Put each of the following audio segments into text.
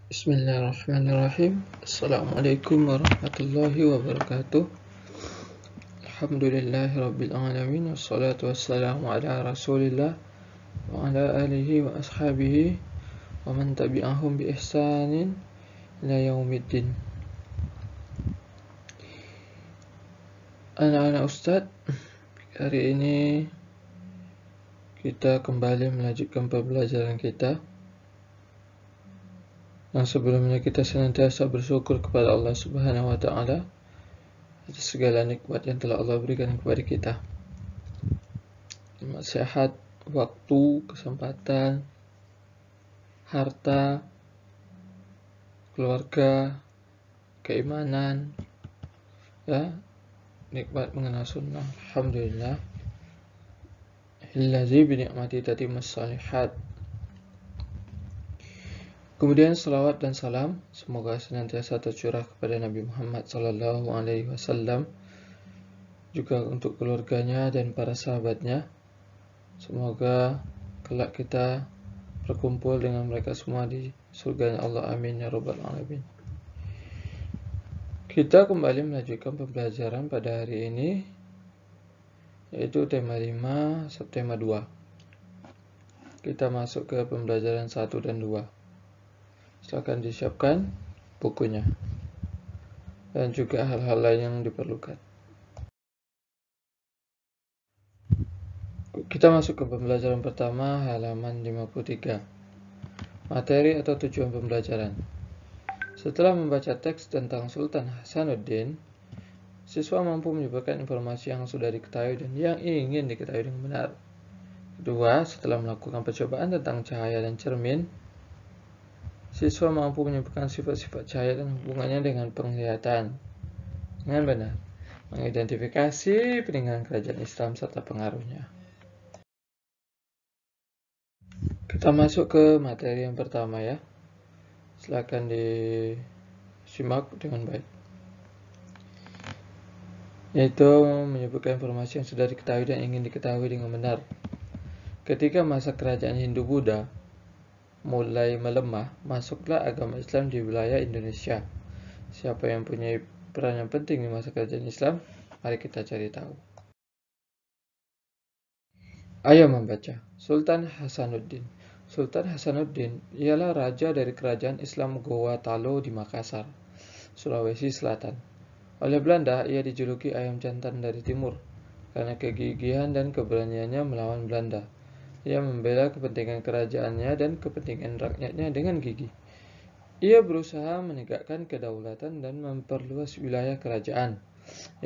Bismillahirrahmanirrahim. Assalamualaikum warahmatullahi wabarakatuh. Alhamdulillahirabbil alamin, wassalatu wassalamu ala Rasulillah wa ala alihi wa ashabihi wa man tabi'ahum bi ihsanin ila yaumiddin. Anak-anak Ustadz, hari ini kita kembali melanjutkan pembelajaran kita. Yang sebelumnya kita senantiasa bersyukur kepada Allah Subhanahu wa Ta'ala atas segala nikmat yang telah Allah berikan kepada kita. Nikmat sehat, waktu, kesempatan, harta, keluarga, keimanan, ya, nikmat mengenal sunnah. Alhamdulillah. Allazi bi ni'mati tatimmus shalihat. Kemudian salawat dan salam semoga senantiasa tercurah kepada Nabi Muhammad SAW, juga untuk keluarganya dan para sahabatnya. Semoga kelak kita berkumpul dengan mereka semua di surganya Allah. Amin ya rabbal alamin. Kita kembali melanjutkan pembelajaran pada hari ini, yaitu tema 5, subtema 2. Kita masuk ke pembelajaran 1 dan 2. Silakan disiapkan bukunya dan juga hal-hal lain yang diperlukan. Kita masuk ke pembelajaran pertama, halaman 53. Materi atau tujuan pembelajaran. Setelah membaca teks tentang Sultan Hasanuddin, siswa mampu menyebarkan informasi yang sudah diketahui dan yang ingin diketahui dengan benar. Kedua, setelah melakukan percobaan tentang cahaya dan cermin, siswa mampu menyebutkan sifat-sifat cahaya dan hubungannya dengan penglihatan dengan benar, mengidentifikasi peninggalan kerajaan Islam serta pengaruhnya. Kita masuk ke materi yang pertama ya. Silakan disimak dengan baik. Yaitu menyebutkan informasi yang sudah diketahui dan ingin diketahui dengan benar. Ketika masa kerajaan Hindu-Buddha mulai melemah, masuklah agama Islam di wilayah Indonesia. Siapa yang punya peran yang penting di masa kerajaan Islam? Mari kita cari tahu. Ayo membaca. Sultan Hasanuddin. Sultan Hasanuddin ialah raja dari kerajaan Islam Goa Talo di Makassar, Sulawesi Selatan. Oleh Belanda, ia dijuluki ayam jantan dari timur karena kegigihan dan keberaniannya melawan Belanda. Ia membela kepentingan kerajaannya dan kepentingan rakyatnya dengan gigih. Ia berusaha menegakkan kedaulatan dan memperluas wilayah kerajaan.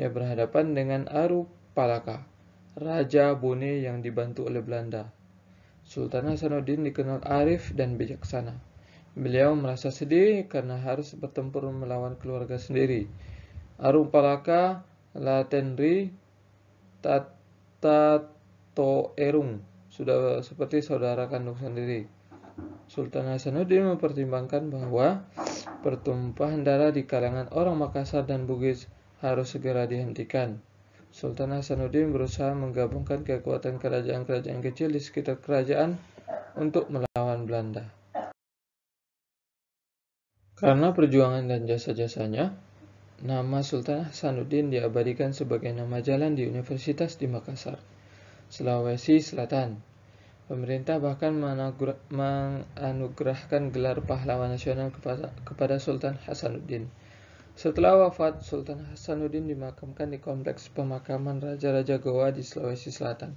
Ia berhadapan dengan Aru Palaka, Raja Bone yang dibantu oleh Belanda. Sultan Hasanuddin dikenal arif dan bijaksana. Beliau merasa sedih karena harus bertempur melawan keluarga sendiri. Aru Palaka Latenri Tatatoerung sudah seperti saudara kandung sendiri. Sultan Hasanuddin mempertimbangkan bahwa pertumpahan darah di kalangan orang Makassar dan Bugis harus segera dihentikan. Sultan Hasanuddin berusaha menggabungkan kekuatan kerajaan-kerajaan kecil di sekitar kerajaan untuk melawan Belanda. Karena perjuangan dan jasa-jasanya, nama Sultan Hasanuddin diabadikan sebagai nama jalan di Universitas di Makassar, Sulawesi Selatan. Pemerintah bahkan menganugerahkan gelar pahlawan nasional kepada Sultan Hasanuddin. Setelah wafat, Sultan Hasanuddin dimakamkan di Kompleks Pemakaman Raja-Raja Goa di Sulawesi Selatan.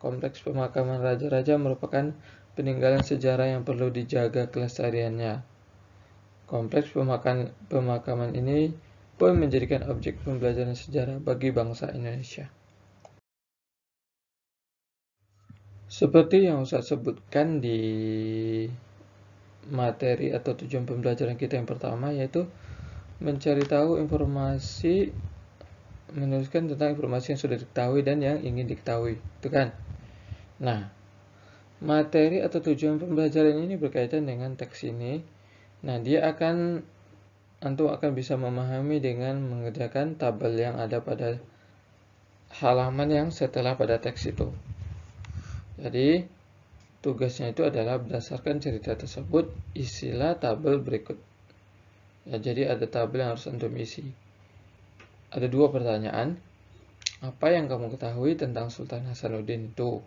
Kompleks Pemakaman Raja-Raja merupakan peninggalan sejarah yang perlu dijaga kelestariannya. Kompleks pemakaman ini pun menjadikan objek pembelajaran sejarah bagi bangsa Indonesia. Seperti yang Ustaz sebutkan di materi atau tujuan pembelajaran kita yang pertama, yaitu mencari tahu informasi, menuliskan tentang informasi yang sudah diketahui dan yang ingin diketahui, itu kan? Nah, materi atau tujuan pembelajaran ini berkaitan dengan teks ini. Nah, antum akan bisa memahami dengan mengerjakan tabel yang ada pada halaman yang setelah pada teks itu. Jadi, Tugasnya itu adalah berdasarkan cerita tersebut, isilah tabel berikut. Ya, jadi ada tabel yang harus antum isi. Ada 2 pertanyaan. Apa yang kamu ketahui tentang Sultan Hasanuddin itu?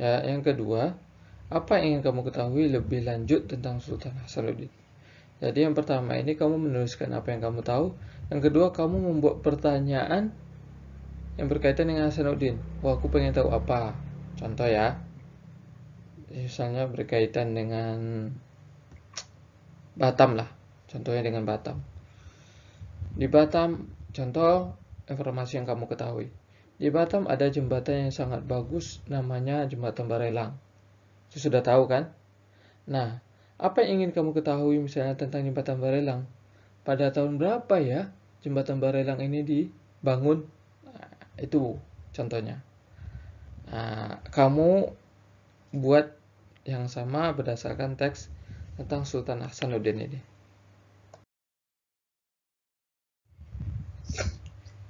Ya, yang kedua, apa yang ingin kamu ketahui lebih lanjut tentang Sultan Hasanuddin? Jadi yang pertama ini kamu menuliskan apa yang kamu tahu. Yang kedua, kamu membuat pertanyaan yang berkaitan dengan Hasanuddin. Wah, aku pengen tahu apa? Contoh ya. Misalnya berkaitan dengan Batam lah. Contohnya dengan Batam. Di Batam, contoh informasi yang kamu ketahui. Di Batam ada jembatan yang sangat bagus, namanya Jembatan Barelang. Itu sudah tahu kan? Nah, apa yang ingin kamu ketahui misalnya tentang Jembatan Barelang? Pada tahun berapa ya Jembatan Barelang ini dibangun? Nah, itu contohnya. Nah, kamu buat yang sama berdasarkan teks tentang Sultan Hasanuddin ini.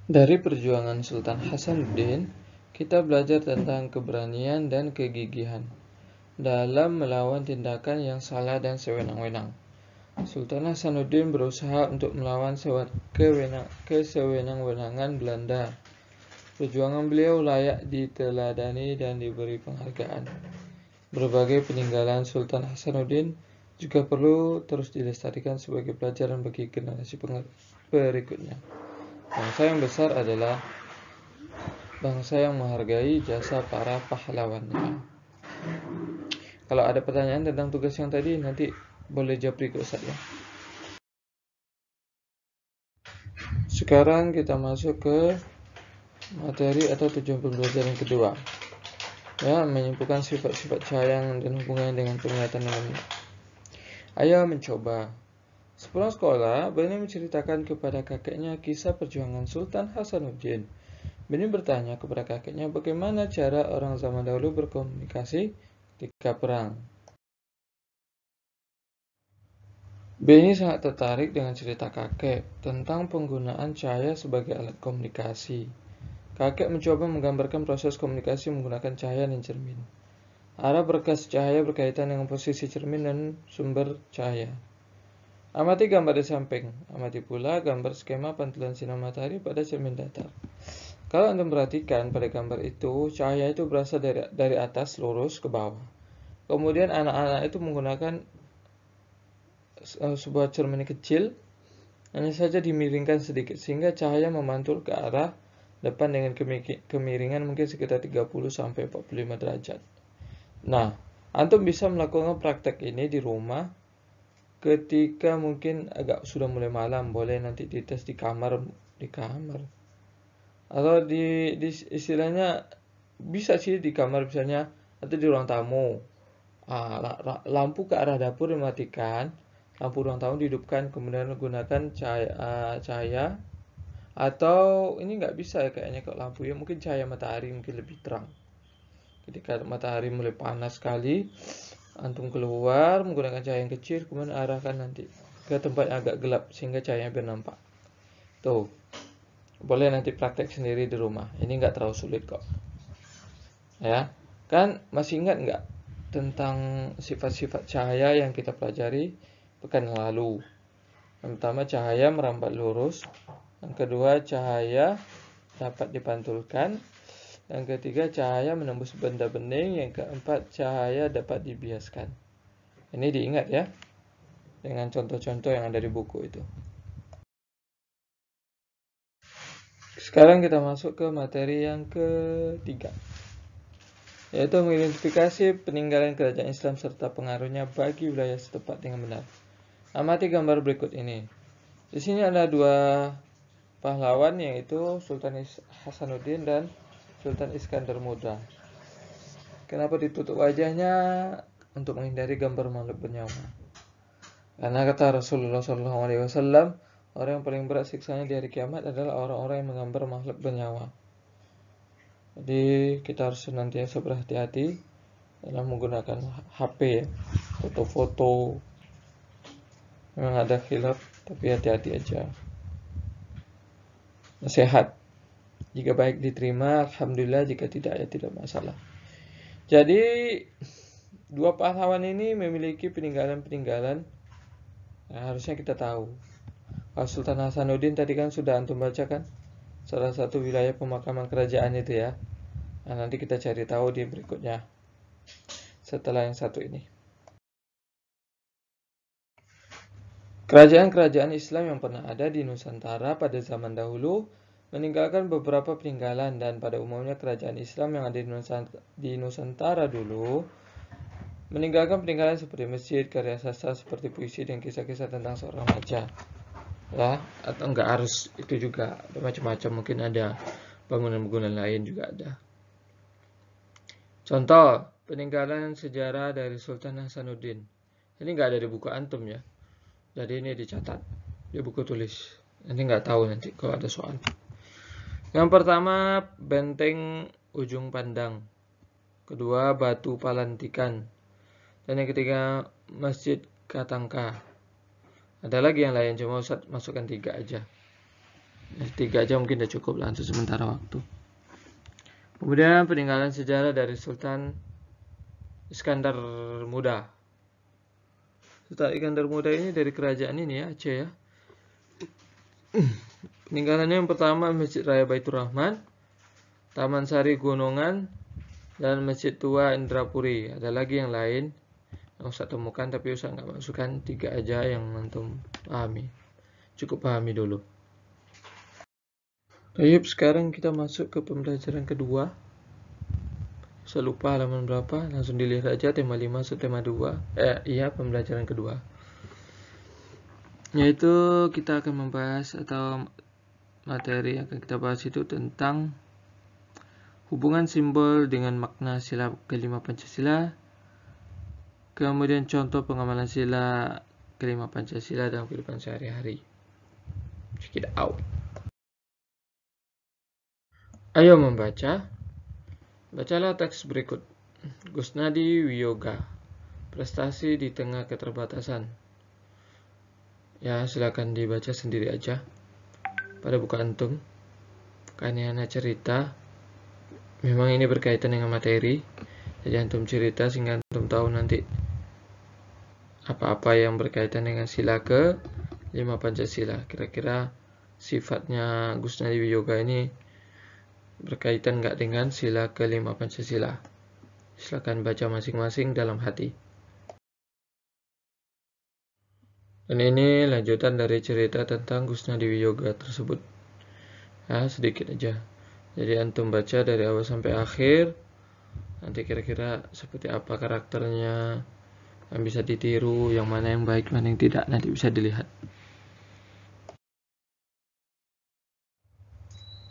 Dari perjuangan Sultan Hasanuddin, kita belajar tentang keberanian dan kegigihan dalam melawan tindakan yang salah dan sewenang-wenang. Sultan Hasanuddin berusaha untuk melawan kesewenang-wenangan Belanda. Perjuangan beliau layak diteladani dan diberi penghargaan. Berbagai peninggalan Sultan Hasanuddin juga perlu terus dilestarikan sebagai pelajaran bagi generasi berikutnya. Bangsa yang besar adalah bangsa yang menghargai jasa para pahlawannya. Kalau ada pertanyaan tentang tugas yang tadi, nanti boleh japri ke Ustaz ya. Sekarang kita masuk ke materi atau tujuan pembelajaran kedua. Ya, menyimpulkan sifat-sifat cahaya dan hubungannya dengan penglihatan ilmu. Ayo mencoba. Sepulang sekolah, Beni menceritakan kepada kakeknya kisah perjuangan Sultan Hasanuddin. Beni bertanya kepada kakeknya bagaimana cara orang zaman dahulu berkomunikasi ketika perang. Beni sangat tertarik dengan cerita kakek tentang penggunaan cahaya sebagai alat komunikasi. Kakek mencoba menggambarkan proses komunikasi menggunakan cahaya dan cermin. Arah berkas cahaya berkaitan dengan posisi cermin dan sumber cahaya. Amati gambar di samping. Amati pula gambar skema pantulan sinar matahari pada cermin datar. Kalau Anda perhatikan pada gambar itu, cahaya itu berasal dari atas lurus ke bawah. Kemudian anak-anak itu menggunakan sebuah cermin kecil, hanya saja dimiringkan sedikit sehingga cahaya memantul ke arah depan dengan kemiringan mungkin sekitar 30-45 derajat. Nah, antum bisa melakukan praktek ini di rumah ketika mungkin agak sudah mulai malam. Boleh nanti dites di kamar atau di istilahnya bisa sih di kamar misalnya atau di ruang tamu. Lampu ke arah dapur dimatikan, lampu ruang tamu dihidupkan, kemudian menggunakan cahaya. Atau ini nggak bisa ya kayaknya kalau lampu ya, mungkin cahaya matahari mungkin lebih terang. Ketika matahari mulai panas sekali, antum keluar menggunakan cahaya yang kecil, kemudian arahkan nanti ke tempat yang agak gelap sehingga cahayanya biar nampak. Tuh, boleh nanti praktek sendiri di rumah. Ini nggak terlalu sulit kok. Ya, kan masih ingat nggak tentang sifat-sifat cahaya yang kita pelajari pekan yang lalu? Yang pertama, cahaya merambat lurus. Yang kedua, cahaya dapat dipantulkan. Yang ketiga, cahaya menembus benda bening. Yang keempat, cahaya dapat dibiaskan. Ini diingat ya, dengan contoh-contoh yang ada di buku itu. Sekarang kita masuk ke materi yang ketiga, yaitu mengidentifikasi peninggalan kerajaan Islam serta pengaruhnya bagi wilayah setempat dengan benar. Amati gambar berikut ini. Di sini ada 2 pahlawan, yaitu Sultan Hasanuddin dan Sultan Iskandar Muda. Kenapa ditutup wajahnya? Untuk menghindari gambar makhluk bernyawa. Karena kata Rasulullah SAW, orang yang paling berat siksanya di hari kiamat adalah orang-orang yang menggambar makhluk bernyawa. Jadi kita harus senantiasa berhati-hati dalam menggunakan HP ya, foto-foto. Memang ada khilaf, tapi hati-hati aja. Nasihat, jika baik diterima, alhamdulillah, jika tidak ya tidak masalah. Jadi dua pahlawan ini memiliki peninggalan-peninggalan yang harusnya kita tahu. Sultan Hasanuddin tadi kan sudah antum baca kan, salah satu wilayah pemakaman kerajaan itu ya. Nah, nanti kita cari tahu di berikutnya setelah yang satu ini. Kerajaan-kerajaan Islam yang pernah ada di Nusantara pada zaman dahulu meninggalkan beberapa peninggalan, dan pada umumnya kerajaan Islam yang ada di Nusantara dulu meninggalkan peninggalan seperti masjid, karya sastra seperti puisi dan kisah-kisah tentang seorang raja. Ya, atau enggak harus itu juga, ada macam-macam, mungkin ada bangunan-bangunan lain juga ada. Contoh, peninggalan sejarah dari Sultan Hasanuddin. Ini enggak ada di buku antum ya. Jadi ini dicatat di buku tulis. Nanti nggak tahu nanti kalau ada soal. Yang pertama, benteng ujung pandang. Kedua, batu palantikan. Dan yang ketiga, masjid Katangka. Ada lagi yang lain, cuma Ustaz masukkan 3 aja. 3 aja mungkin udah cukup lah untuk sementara waktu. Kemudian peninggalan sejarah dari Sultan Iskandar Muda. Sultan Iskandar Muda ini dari kerajaan ini ya, Aceh ya. Peninggalannya yang pertama Masjid Raya Baitur Rahman, Taman Sari Gunungan, dan Masjid Tua Indrapuri. Ada lagi yang lain yang Ustaz temukan, tapi Ustaz nggak masukkan, 3 aja yang antum pahami. Cukup pahami dulu. Baik, sekarang kita masuk ke pembelajaran kedua. Saya lupa halaman berapa, langsung dilihat aja tema 5 subtema 2. Pembelajaran kedua. Yaitu kita akan membahas, atau materi yang akan kita bahas itu tentang hubungan simbol dengan makna sila kelima Pancasila. Kemudian contoh pengamalan sila kelima Pancasila dalam kehidupan sehari-hari. Check it out. Ayo membaca. Bacalah teks berikut. Gusnadi Wiyoga, prestasi di tengah keterbatasan. Ya, silakan dibaca sendiri aja pada buku antum. Karena anak cerita, memang ini berkaitan dengan materi. Jadi antum cerita sehingga antum tahu nanti apa-apa yang berkaitan dengan sila ke-5 Pancasila. Kira-kira sifatnya Gusnadi Wiyoga ini berkaitan nggak dengan sila ke-5 Pancasila. Silakan baca masing-masing dalam hati. Dan ini lanjutan dari cerita tentang Gusnadi Wiyoga tersebut. Ya, sedikit aja. Jadi antum baca dari awal sampai akhir. Nanti kira-kira seperti apa karakternya, yang bisa ditiru, yang mana yang baik, mana yang tidak, nanti bisa dilihat.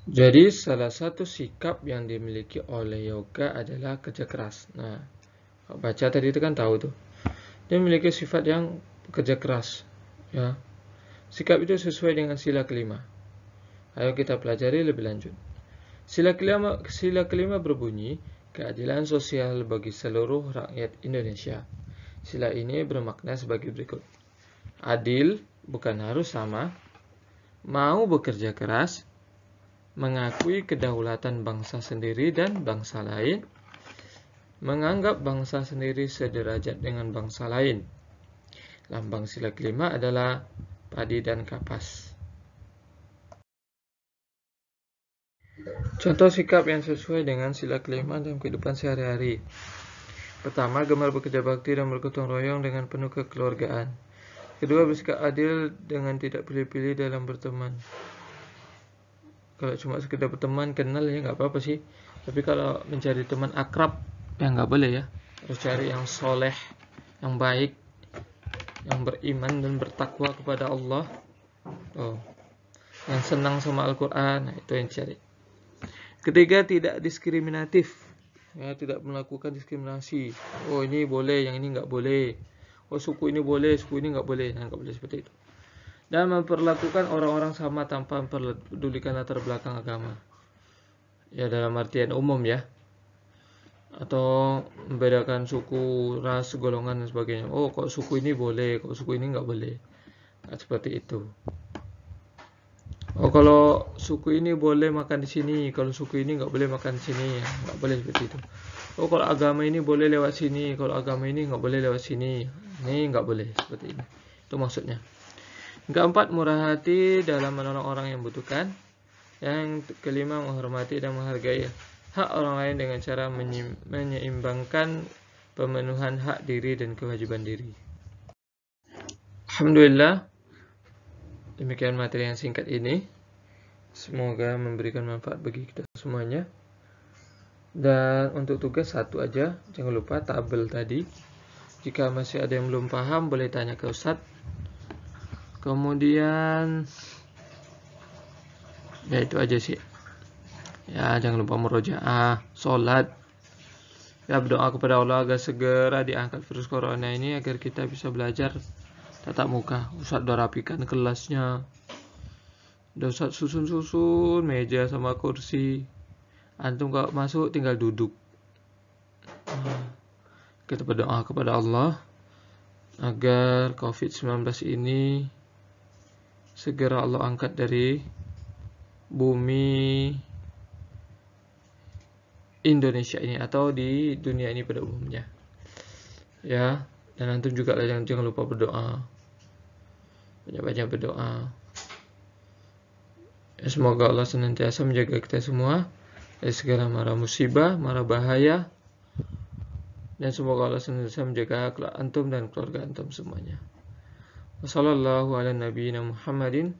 Jadi salah satu sikap yang dimiliki oleh yoga adalah kerja keras. Nah, baca tadi itu kan tahu tuh. Dia memiliki sifat yang kerja keras. Ya. Sikap itu sesuai dengan sila kelima. Ayo kita pelajari lebih lanjut. Sila kelima berbunyi, keadilan sosial bagi seluruh rakyat Indonesia. Sila ini bermakna sebagai berikut. Adil, bukan harus sama. Mau bekerja keras. Mengakui kedaulatan bangsa sendiri dan bangsa lain, menganggap bangsa sendiri sederajat dengan bangsa lain. Lambang sila kelima adalah padi dan kapas. Contoh sikap yang sesuai dengan sila kelima dalam kehidupan sehari-hari. Pertama, gemar bekerja bakti dan bergotong royong dengan penuh kekeluargaan. Kedua, bersikap adil dengan tidak pilih-pilih dalam berteman. Kalau cuma sekedar berteman, kenal ya nggak apa-apa sih. Tapi kalau mencari teman akrab, ya nggak boleh ya. Harus cari yang soleh, yang baik, yang beriman dan bertakwa kepada Allah. Yang senang sama Al-Quran, nah, itu yang cari. Ketiga, tidak diskriminatif. Ya, tidak melakukan diskriminasi. Oh, ini boleh, yang ini nggak boleh. Oh, suku ini boleh, suku ini nggak boleh. Nah, nggak boleh seperti itu. Dan memperlakukan orang-orang sama tanpa memperdulikan latar belakang agama. Ya, dalam artian umum ya. Atau membedakan suku, ras, golongan dan sebagainya. Oh, kok suku ini boleh, kok suku ini nggak boleh. Nah, seperti itu. Oh, kalau suku ini boleh makan di sini, kalau suku ini nggak boleh makan di sini, ya, nggak boleh seperti itu. Oh, kalau agama ini boleh lewat sini, kalau agama ini nggak boleh lewat sini. Ini nggak boleh seperti ini. Itu maksudnya. Keempat, murah hati dalam menolong orang yang membutuhkan. Yang kelima, menghormati dan menghargai hak orang lain dengan cara menyeimbangkan pemenuhan hak diri dan kewajiban diri. Alhamdulillah, demikian materi yang singkat ini. Semoga memberikan manfaat bagi kita semuanya. Dan untuk tugas satu aja, jangan lupa tabel tadi. Jika masih ada yang belum paham, boleh tanya ke Ustadz. Kemudian ya itu aja sih. Ya, jangan lupa murojaah, sholat. Ya, berdoa kepada Allah agar segera diangkat virus corona ini agar kita bisa belajar tatap muka. Ustadz udah rapikan kelasnya. Udah Ustadz susun-susun meja sama kursi. Antum kalau masuk tinggal duduk. Kita berdoa kepada Allah agar COVID-19 ini segera Allah angkat dari bumi Indonesia ini atau di dunia ini pada umumnya. Ya, dan antum juga jangan lupa berdoa. Banyak-banyak berdoa. Ya, semoga Allah senantiasa menjaga kita semua dari segala mara musibah, mara bahaya. Dan semoga Allah senantiasa menjaga antum dan keluarga antum semuanya. Wassallallahu ala nabiyyina Muhammadin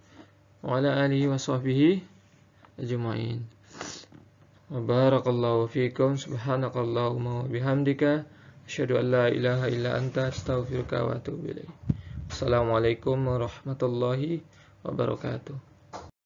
wa ala alihi wa sahbihi ajma'in. Wa barakallahu fikum. Subhanakallahumma wa bihamdika asyhadu an la ilaha illa anta astaghfiruka wa atubu ilaik. Assalamualaikum warahmatullahi wabarakatuh.